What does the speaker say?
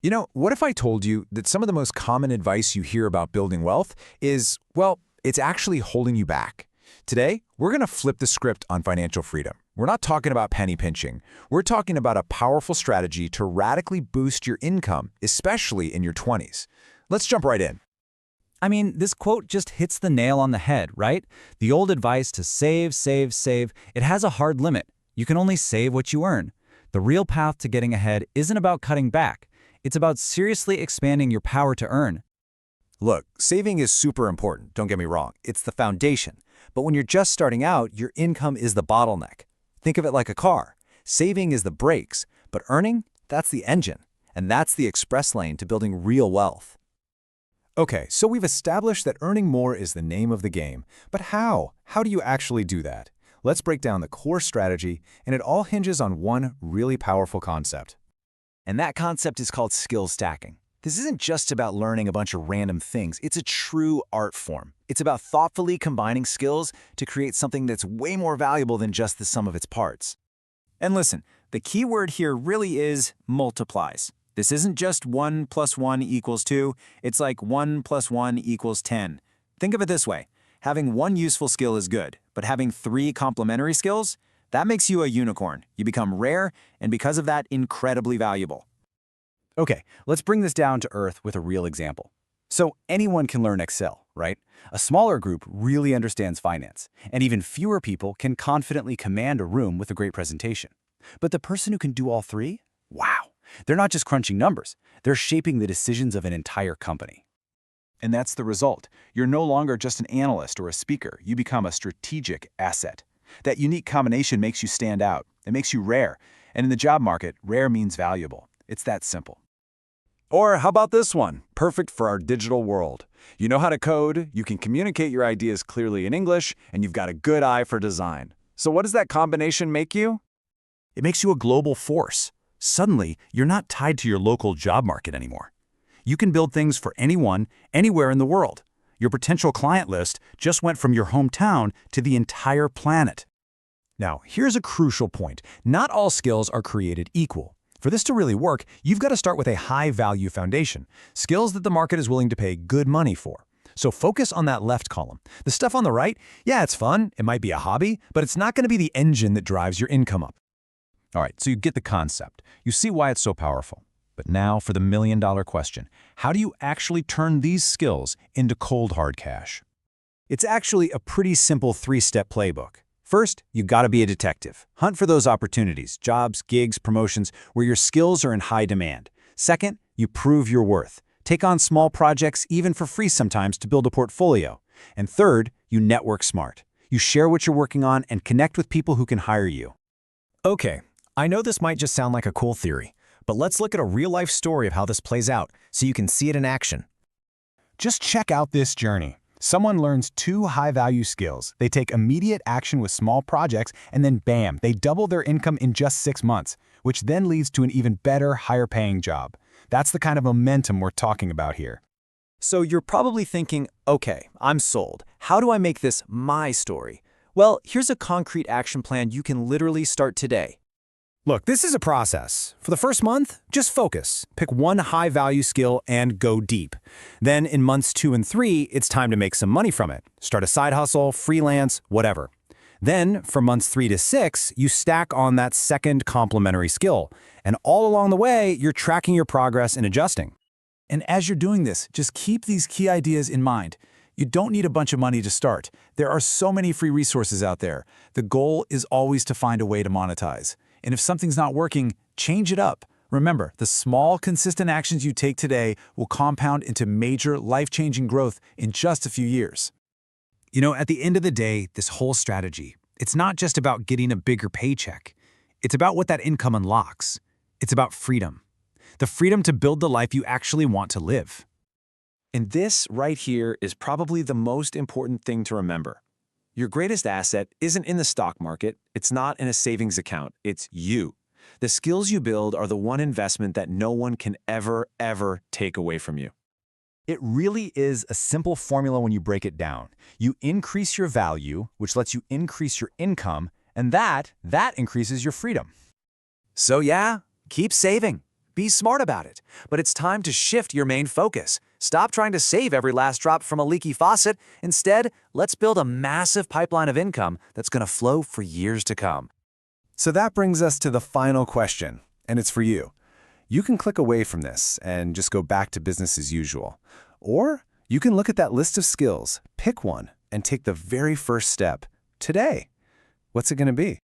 What if I told you that some of the most common advice you hear about building wealth is, well, it's actually holding you back? Today, we're going to flip the script on financial freedom. We're not talking about penny pinching. We're talking about a powerful strategy to radically boost your income, especially in your 20s. Let's jump right in. I mean, this quote just hits the nail on the head, right? The old advice to save, save, save, it has a hard limit. You can only save what you earn. The real path to getting ahead isn't about cutting back. It's about seriously expanding your power to earn. Look, saving is super important, don't get me wrong. It's the foundation. But when you're just starting out, your income is the bottleneck. Think of it like a car. Saving is the brakes, but earning, that's the engine. And that's the express lane to building real wealth. Okay, so we've established that earning more is the name of the game. But how? How do you actually do that? Let's break down the core strategy, and it all hinges on one really powerful concept. And that concept is called skill stacking. This isn't just about learning a bunch of random things. It's a true art form. It's about thoughtfully combining skills to create something that's way more valuable than just the sum of its parts. And listen, the key word here really is multiplies. This isn't just 1 + 1 = 2. It's like 1 + 1 = 10. Think of it this way. Having one useful skill is good, but having 3 complementary skills, that makes you a unicorn. You become rare, and because of that, incredibly valuable. Okay, let's bring this down to earth with a real example. So anyone can learn Excel, right? A smaller group really understands finance, and even fewer people can confidently command a room with a great presentation. But the person who can do all 3? Wow! They're not just crunching numbers, they're shaping the decisions of an entire company. And that's the result. You're no longer just an analyst or a speaker. You become a strategic asset. That unique combination makes you stand out. It makes you rare. And in the job market, rare means valuable. It's that simple. Or how about this one? Perfect for our digital world. You know how to code, you can communicate your ideas clearly in English, and you've got a good eye for design. So what does that combination make you? It makes you a global force. Suddenly, you're not tied to your local job market anymore. You can build things for anyone, anywhere in the world. Your potential client list just went from your hometown to the entire planet. Now, here's a crucial point. Not all skills are created equal. For this to really work, you've got to start with a high-value foundation, skills that the market is willing to pay good money for. So focus on that left column. The stuff on the right, yeah, it's fun, it might be a hobby, but it's not going to be the engine that drives your income up. All right, so you get the concept. You see why it's so powerful. But now for the million-dollar question. How do you actually turn these skills into cold hard cash? It's actually a pretty simple 3-step playbook. First, you've got to be a detective. Hunt for those opportunities, jobs, gigs, promotions, where your skills are in high demand. Second, you prove your worth. Take on small projects, even for free sometimes, to build a portfolio. And third, you network smart. You share what you're working on and connect with people who can hire you. Okay, I know this might just sound like a cool theory, but let's look at a real-life story of how this plays out so you can see it in action. Just check out this journey. Someone learns 2 high-value skills. They take immediate action with small projects, and then bam, they double their income in just 6 months, which then leads to an even better, higher-paying job. That's the kind of momentum we're talking about here. So you're probably thinking, okay, I'm sold. How do I make this my story? Well, here's a concrete action plan you can literally start today. Look, this is a process. For the first month, just focus. Pick one high-value skill and go deep. Then in months 2 and 3, it's time to make some money from it. Start a side hustle, freelance, whatever. Then, from months 3 to 6, you stack on that second complementary skill. And all along the way, you're tracking your progress and adjusting. And as you're doing this, just keep these key ideas in mind. You don't need a bunch of money to start. There are so many free resources out there. The goal is always to find a way to monetize. And if something's not working, change it up. Remember, the small, consistent actions you take today will compound into major, life-changing growth in just a few years. At the end of the day, this whole strategy, it's not just about getting a bigger paycheck. It's about what that income unlocks. It's about freedom. The freedom to build the life you actually want to live. And this right here is probably the most important thing to remember. Your greatest asset isn't in the stock market, it's not in a savings account, it's you. The skills you build are the one investment that no one can ever take away from you. It really is a simple formula when you break it down. You increase your value, which lets you increase your income, and that increases your freedom. So yeah, keep saving. Be smart about it. But it's time to shift your main focus. Stop trying to save every last drop from a leaky faucet. Instead, let's build a massive pipeline of income that's going to flow for years to come. So that brings us to the final question, and it's for you. You can click away from this and just go back to business as usual. Or you can look at that list of skills, pick one, and take the very first step today. What's it going to be?